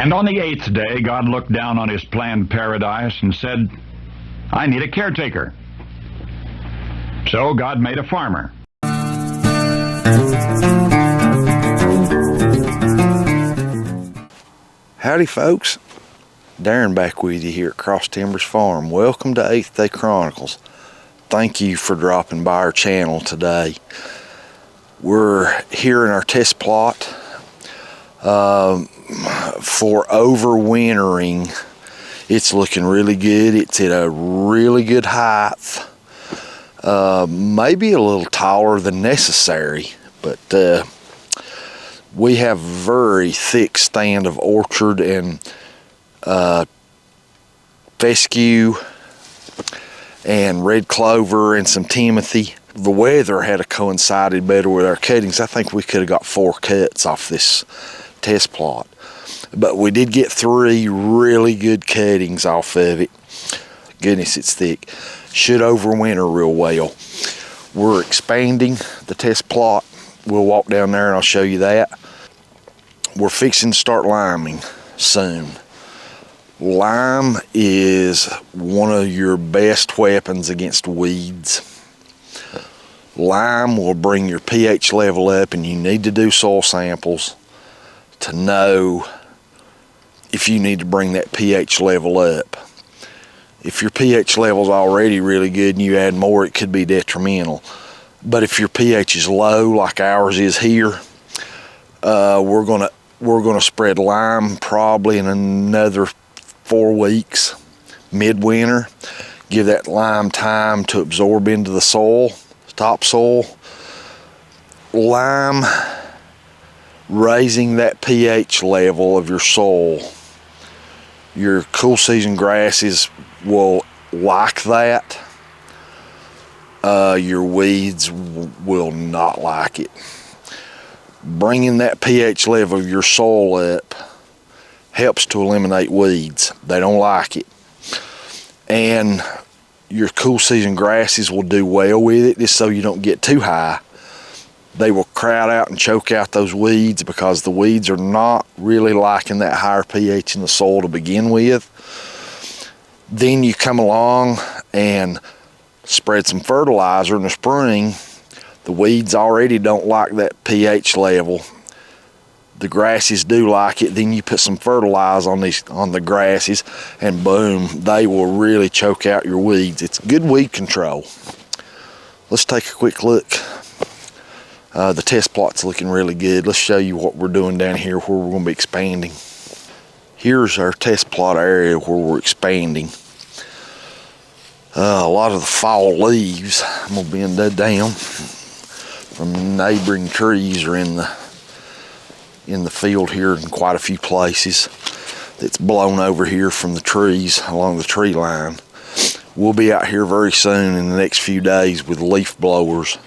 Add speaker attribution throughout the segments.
Speaker 1: And on the 8th day, God looked down on his planned paradise and said, I need a caretaker. So God made a farmer.
Speaker 2: Howdy folks, Darren back with you here at Cross Timbers Farm. Welcome to 8th Day Chronicles. Thank you for dropping by our channel today. We're here in our test plot for overwintering. It's looking really good. It's at a really good height. Maybe a little taller than necessary, but we have a very thick stand of orchard and fescue and red clover and some timothy. The weather had coincided better with our cuttings. I think we could have got 4 cuts off this test plot, but we did get 3 really good cuttings off of it. Goodness, it's thick. Should overwinter real well. We're expanding the test plot. We'll walk down there and I'll show you that. We're fixing to start liming soon. Lime is one of your best weapons against weeds. Lime will bring your pH level up, and you need to do soil samples to know if you need to bring that pH level up. If your pH level is already really good and you add more, it could be detrimental. But if your pH is low, like ours is here, we're gonna spread lime probably in another 4 weeks, midwinter. Give that lime time to absorb into the soil, topsoil. Lime raising that pH level of your soil. Your cool season grasses will like that. Your weeds will not like it. Bringing that pH level of your soil up helps to eliminate weeds. They don't like it. And your cool season grasses will do well with it, just so you don't get too high. They will crowd out and choke out those weeds because the weeds are not really liking that higher pH in the soil to begin with. Then you come along and spread some fertilizer in the spring. The weeds already don't like that pH level. The grasses do like it. Then you put some fertilizer on the grasses, and boom, they will really choke out your weeds. It's good weed control. Let's take a quick look. The test plot's looking really good. Let's show you what we're doing down here where we're going to be expanding. Here's our test plot area where we're expanding. A lot of the fall leaves, I'm going to bend that down, from neighboring trees are in the field here in quite a few places. It's blown over here from the trees along the tree line. We'll be out here very soon in the next few days with leaf blowers.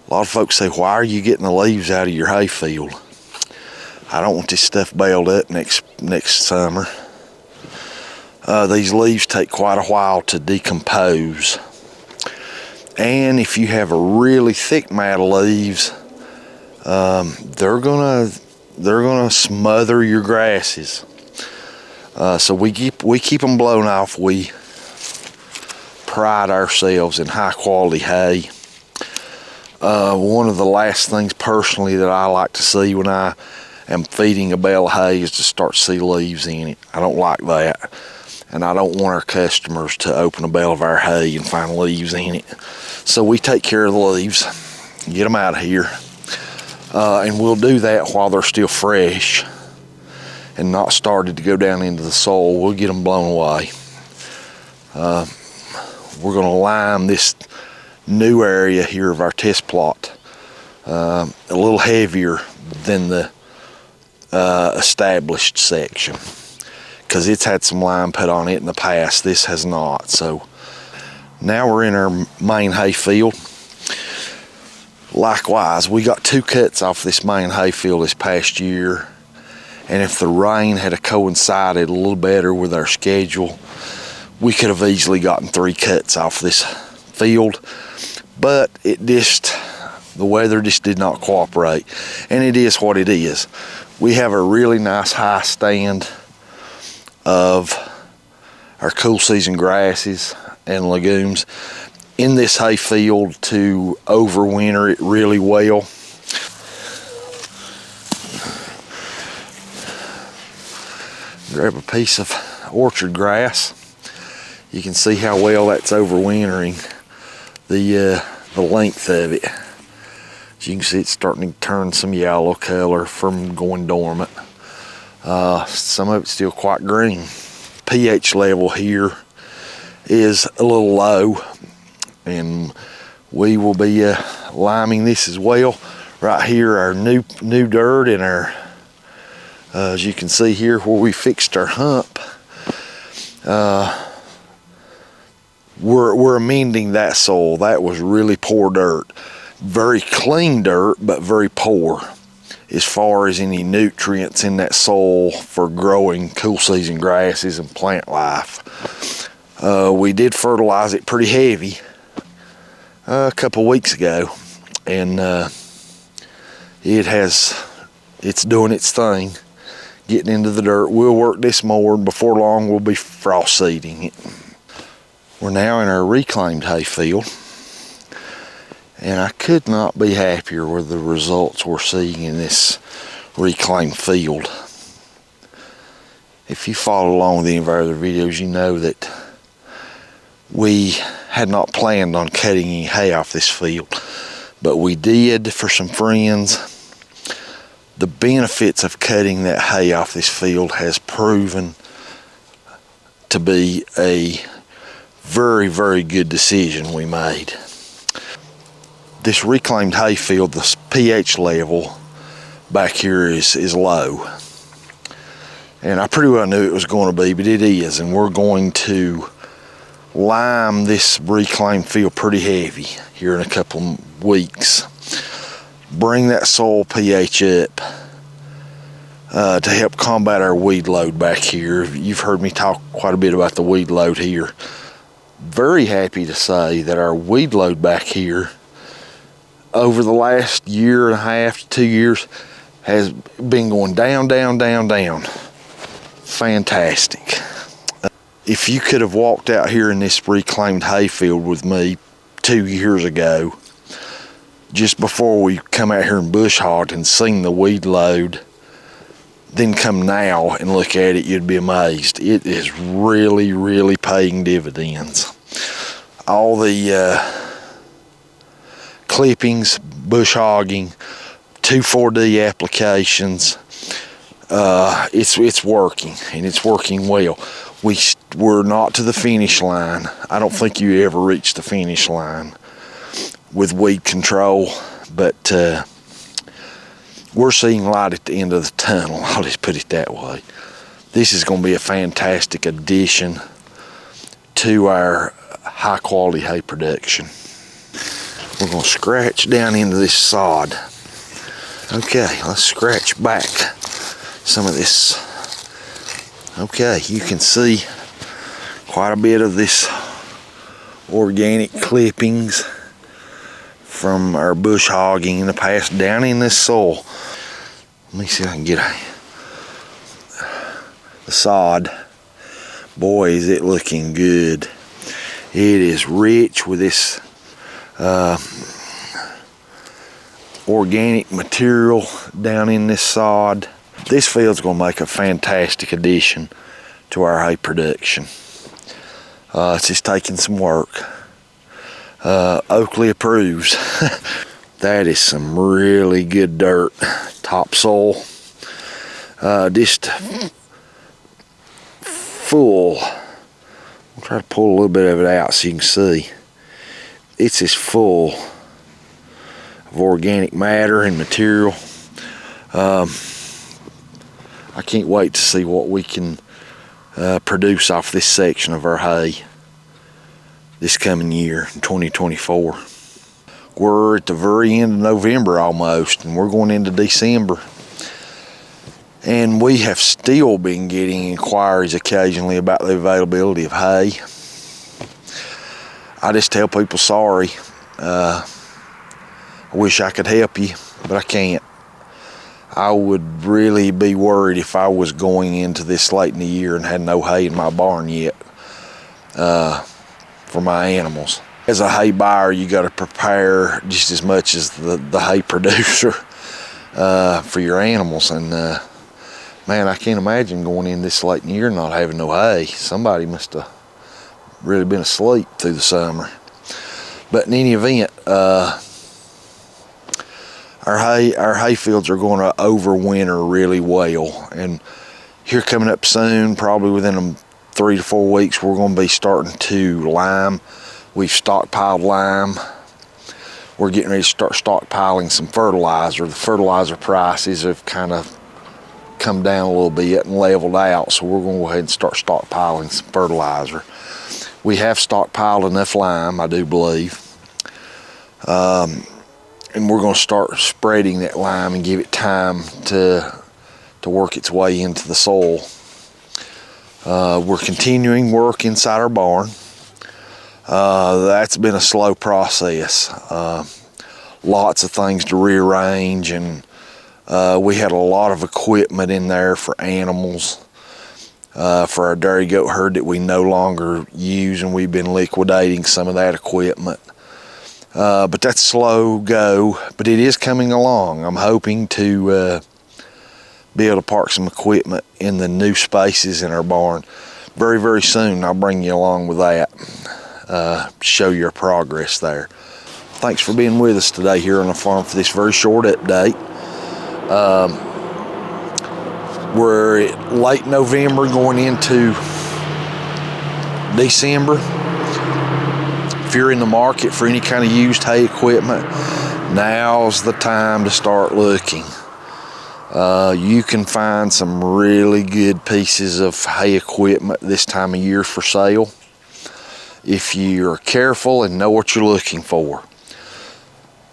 Speaker 2: A lot of folks say, why are you getting the leaves out of your hay field? I don't want this stuff baled up next summer. These leaves take quite a while to decompose. And if you have a really thick mat of leaves, they're gonna smother your grasses. So we keep them blown off. We pride ourselves in high quality hay. One of the last things personally that I like to see when I am feeding a bale of hay is to start to see leaves in it. I don't like that. And I don't want our customers to open a bale of our hay and find leaves in it. So we take care of the leaves, get them out of here. And we'll do that while they're still fresh and not started to go down into the soil. We'll get them blown away. We're gonna lime this new area here of our test plot a little heavier than the established section, because it's had some lime put on it in the past. This has not. So now we're in our main hay field. Likewise, we got 2 cuts off this main hay field this past year, and if the rain had coincided a little better with our schedule, we could have easily gotten 3 cuts off this field. But it just The weather just did not cooperate, and it is what it is. We have a really nice high stand of our cool season grasses and legumes in this hay field to overwinter it really well. Grab a piece of orchard grass. You can see how well that's overwintering the length of it. As you can see, it's starting to turn some yellow color from going dormant. Some of it's still quite green. pH level here is a little low, and we will be liming this as well. Right here, our new dirt and our, as you can see here where we fixed our hump, we're amending that soil. That was really poor dirt. Very clean dirt, but very poor as far as any nutrients in that soil for growing cool season grasses and plant life. We did fertilize it pretty heavy a couple weeks ago, and it's doing its thing, getting into the dirt. We'll work this more, and before long we'll be frost seeding it. We're now in our reclaimed hay field, and I could not be happier with the results we're seeing in this reclaimed field. If you follow along with any of our other videos, you know that we had not planned on cutting any hay off this field, but we did for some friends. The benefits of cutting that hay off this field has proven to be a very, very good decision we made. This reclaimed hay field, the pH level back here is low. And I pretty well knew it was going to be, but it is. And we're going to lime this reclaimed field pretty heavy here in a couple weeks. Bring that soil pH up to help combat our weed load back here. You've heard me talk quite a bit about the weed load here. Very happy to say that our weed load back here over the last year and a half to 2 years has been going down, down, down, down. Fantastic. If you could have walked out here in this reclaimed hay field with me 2 years ago, just before we come out here and bush hogged and seen the weed load, then come now and look at it, you'd be amazed. It is really, really paying dividends. All the clippings, bush hogging, 2,4-D applications, it's working, and it's working well. We're not to the finish line. I don't think you ever reach the finish line with weed control, but we're seeing light at the end of the tunnel. I'll just put it that way. This is going to be a fantastic addition to our high quality hay production. We're going to scratch down into this sod. Okay, let's scratch back some of this. Okay, you can see quite a bit of this organic clippings from our bush hogging in the past down in this soil. Let me see if I can get the sod. Boy, is it looking good. It is rich with this organic material down in this sod. This field's going to make a fantastic addition to our hay production. It's just taking some work. Oakley approves. That is some really good dirt, topsoil. Just full. I'll try to pull a little bit of it out so you can see. It's just full of organic matter and material. I can't wait to see what we can produce off this section of our hay this coming year in 2024. We're at the very end of November almost, and we're going into December, and we have still been getting inquiries occasionally about the availability of hay. I just tell people sorry. I wish I could help you, but I can't. I would really be worried if I was going into this late in the year and had no hay in my barn yet for my animals. As a hay buyer, you got to prepare just as much as the hay producer for your animals. And man, I can't imagine going in this late in the year and not having no hay. Somebody must have really been asleep through the summer. But in any event, our hay fields are going to overwinter really well. And here coming up soon, probably within 3 to 4 weeks, we're going to be starting to lime. We've stockpiled lime. We're getting ready to start stockpiling some fertilizer. The fertilizer prices have kind of come down a little bit and leveled out, so we're going to go ahead and start stockpiling some fertilizer. We have stockpiled enough lime, I do believe. And we're going to start spreading that lime and give it time to work its way into the soil. We're continuing work inside our barn. That's been a slow process. Lots of things to rearrange, and we had a lot of equipment in there for animals, for our dairy goat herd that we no longer use, and we've been liquidating some of that equipment. But that's slow go, but it is coming along. I'm hoping to be able to park some equipment in the new spaces in our barn very, very soon. I'll bring you along with that, show your progress there. Thanks for being with us today here on the farm for this very short update. We're late November going into December. If you're in the market for any kind of used hay equipment, now's the time to start looking. You can find some really good pieces of hay equipment this time of year for sale if you're careful and know what you're looking for.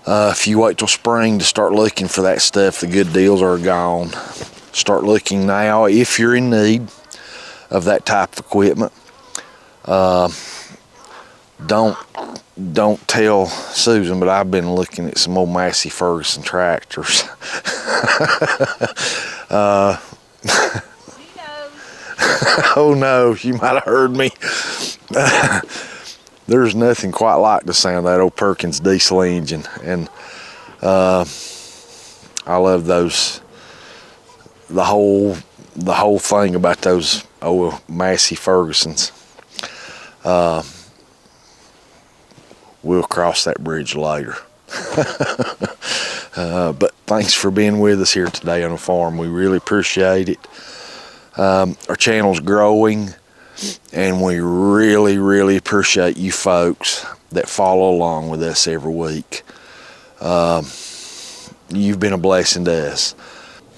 Speaker 2: If you wait till spring to start looking for that stuff, the good deals are gone. Start looking now if you're in need of that type of equipment. Don't tell Susan, but I've been looking at some old Massey Ferguson tractors. Oh no, you might have heard me. There's nothing quite like the sound of that old Perkins diesel engine, and I love those. The whole thing about those old Massey Fergusons. We'll cross that bridge later. But thanks for being with us here today on the farm. We really appreciate it. Our channel's growing, and we really, really appreciate you folks that follow along with us every week. You've been a blessing to us.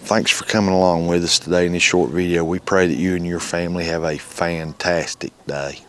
Speaker 2: Thanks for coming along with us today in this short video. We pray that you and your family have a fantastic day.